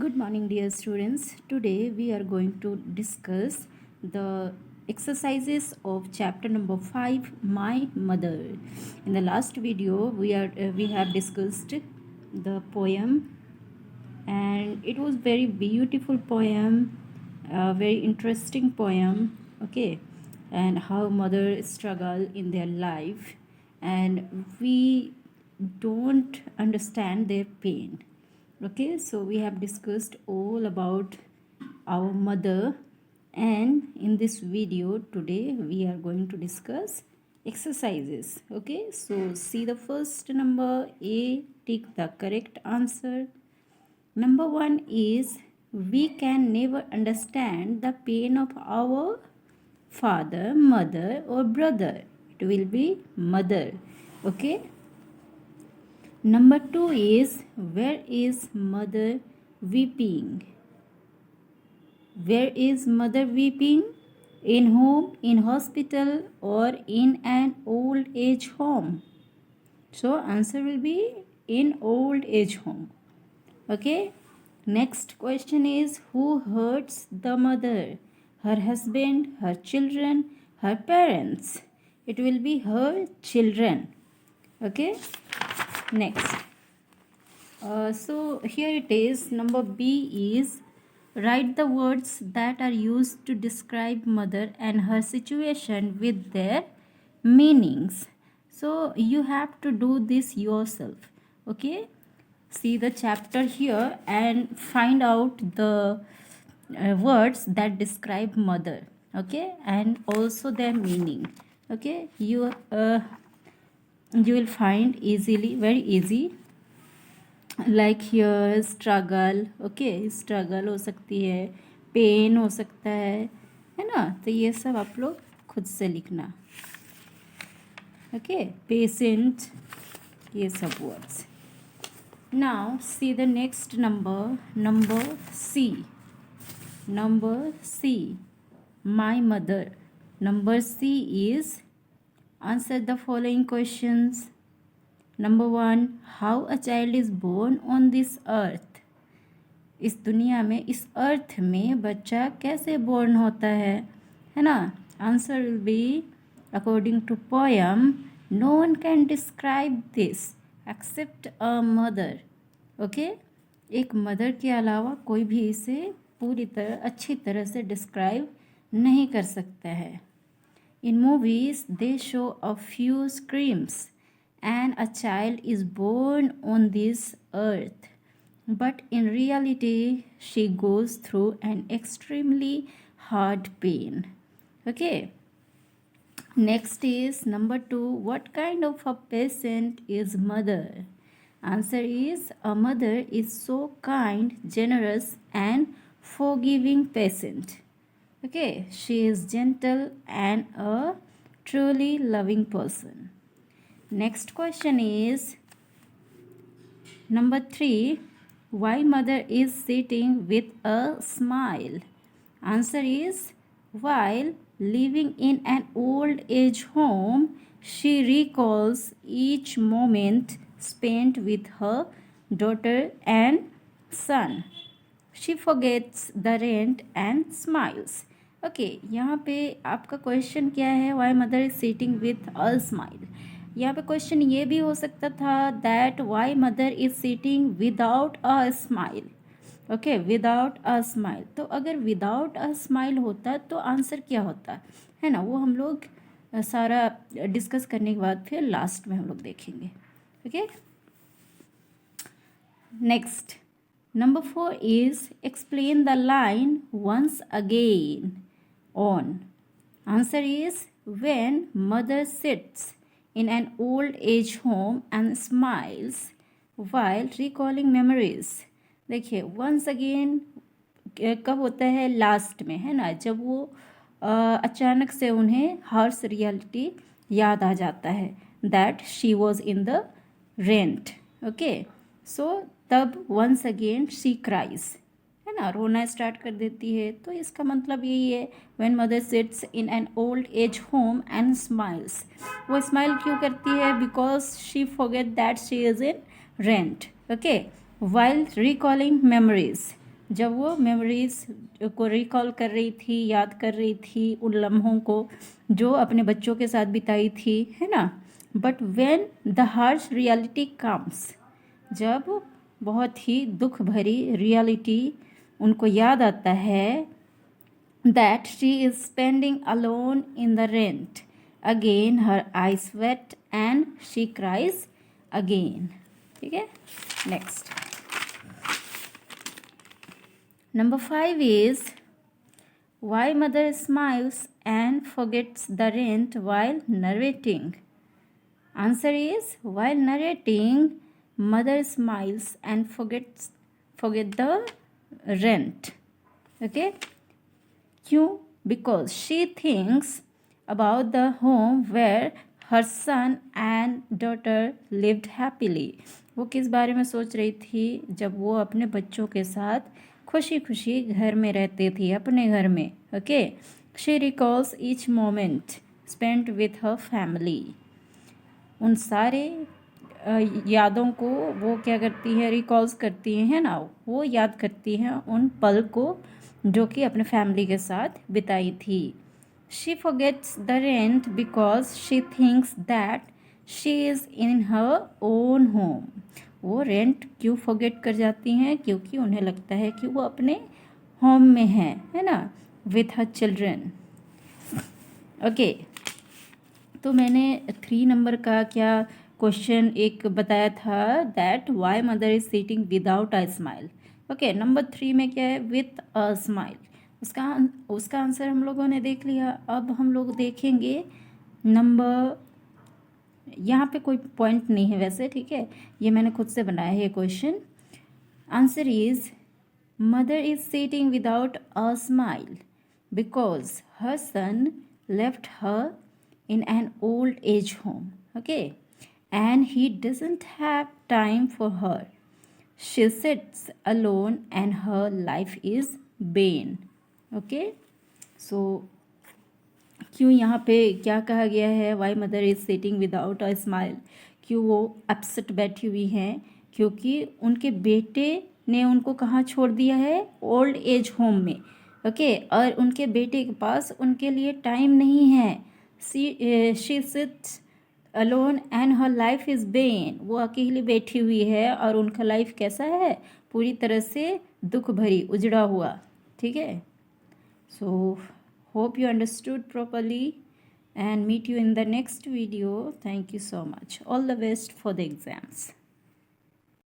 Good morning, dear students. Today we are going to discuss the exercises of chapter number 5, My Mother. In the last video, we have discussed the poem, and it was very beautiful poem, a very interesting poem. Okay, and how mother struggle in their life, and we don't understand their pain. Okay, so we have discussed all about our mother, and in this video today we are going to discuss exercises. Okay, so see the first number A, tick the correct answer. Number 1 is we can never understand the pain of our father, mother, or brother. It will be mother. Okay, number 2 is where is mother weeping? Where is mother weeping? In home, in hospital, or in an old age home? So answer will be in old age home. Okay. Next question is who hurts the mother? Her husband, her children, her parents? It will be her children. Okay. Next. So here it is. Number B is write the words that are used to describe mother and her situation with their meanings. So you have to do this yourself. Okay, see the chapter here and find out the words that describe mother. Okay, and also their meaning. Okay, you will find easily, very easy. Like here struggle. Okay, struggle हो सकती है, pen हो सकता है ना. तो ये सब आप लोग खुद से लिखना. ओके, पेशेंट, ये सब words. Now see the next number, number C. Number C, my mother. Number C is answer the following questions. Number 1, how a child is born on this earth. इस दुनिया में, इस अर्थ में बच्चा कैसे बोर्न होता है ना. Answer will be according to poem, no one can describe this except a mother. Okay, एक मदर के अलावा कोई भी इसे पूरी तरह, अच्छी तरह से डिस्क्राइब नहीं कर सकता है. In movies they show a few screams and a child is born on this earth, but in reality she goes through an extremely hard pain. Okay, next is number 2, what kind of a patient is mother? Answer is a mother is so kind, generous, and forgiving patient. Okay, she is gentle and a truly loving person. Next question is number 3, why mother is sitting with a smile? Answer is while living in an old age home, she recalls each moment spent with her daughter and son. She forgets the rent and smiles. Okay, यहाँ पे आपका question क्या है, why mother is sitting with a smile. यहाँ पे question ये भी हो सकता था that why mother is sitting without a smile. Okay, without a smile. तो अगर विदाउट अ स्माइल होता तो आंसर क्या होता है ना, वो हम लोग सारा डिस्कस करने के बाद फिर लास्ट में हम लोग देखेंगे. Okay, next number 4 is explain the line once again on. Answer is when mother sits in an old age home and smiles while recalling memories. देखिए once again कब होता है, लास्ट में, है ना, जब वो अचानक से उन्हें हार्श रियलिटी याद आ जाता है that she was in the rent. Okay, so तब वंस अगेन शी क्राइज, है ना, रोना स्टार्ट कर देती है. तो इसका मतलब यही है when mother sits in an old age home and smiles. वो स्माइल क्यों करती है? Because she forget that she is in rent. Okay, while recalling memories. जब वो मेमोरीज को रिकॉल कर रही थी, याद कर रही थी उन लम्हों को जो अपने बच्चों के साथ बिताई थी, है ना। But when the harsh reality comes, जब बहुत ही दुख भरी रियलिटी उनको याद आता है, that she is spending alone in the rent, again her eyes wet and she cries again. ठीक है, next. Number 5 is why mother smiles and forgets the rent while narrating. Answer is while narrating mother smiles and forget the rent. Okay. क्यों? Because she thinks about the home where her son and daughter lived happily. वो किस बारे में सोच रही थी? जब वो अपने बच्चों के साथ खुशी खुशी घर में रहते थी, अपने घर में. Okay. She recalls each moment spent with her family. उन सारे यादों को वो क्या करती है? रिकॉल्स करती है ना, वो याद करती हैं उन पल को जो कि अपने फैमिली के साथ बिताई थी. She forgets the rent because she thinks that she is in her own home. वो रेंट क्यों फॉरगेट कर जाती हैं? क्योंकि उन्हें लगता है कि वो अपने होम में है ना, विथ हर चिल्ड्रन. ओके. तो मैंने 3 नंबर का क्या क्वेश्चन एक बताया था, that why mother is sitting without a smile. Okay. Number 3 में क्या है? With a smile. उसका आंसर हम लोगों ने देख लिया. अब हम लोग देखेंगे नंबर, यहाँ पे कोई पॉइंट नहीं है वैसे, ठीक है, ये मैंने खुद से बनाया है ये question. Answer is mother is sitting without a smile because her son left her in an old age home, okay, and he doesn't have time for her. She sits alone and her life is vain. Okay, so क्यों यहाँ पे क्या कहा गया है? Why mother is sitting without a smile. क्यों वो upset बैठी हुई हैं? क्योंकि उनके बेटे ने उनको कहाँ छोड़ दिया है? ओल्ड एज होम में. ओके. और उनके बेटे के पास उनके लिए टाइम नहीं है. she sits alone and her life is vain. वो अकेली बैठी हुई है और उनका लाइफ कैसा है? पूरी तरह से दुख भरी, उजड़ा हुआ. ठीक है. So hope you understood properly and meet you in the next video. Thank you so much. All the best for the exams.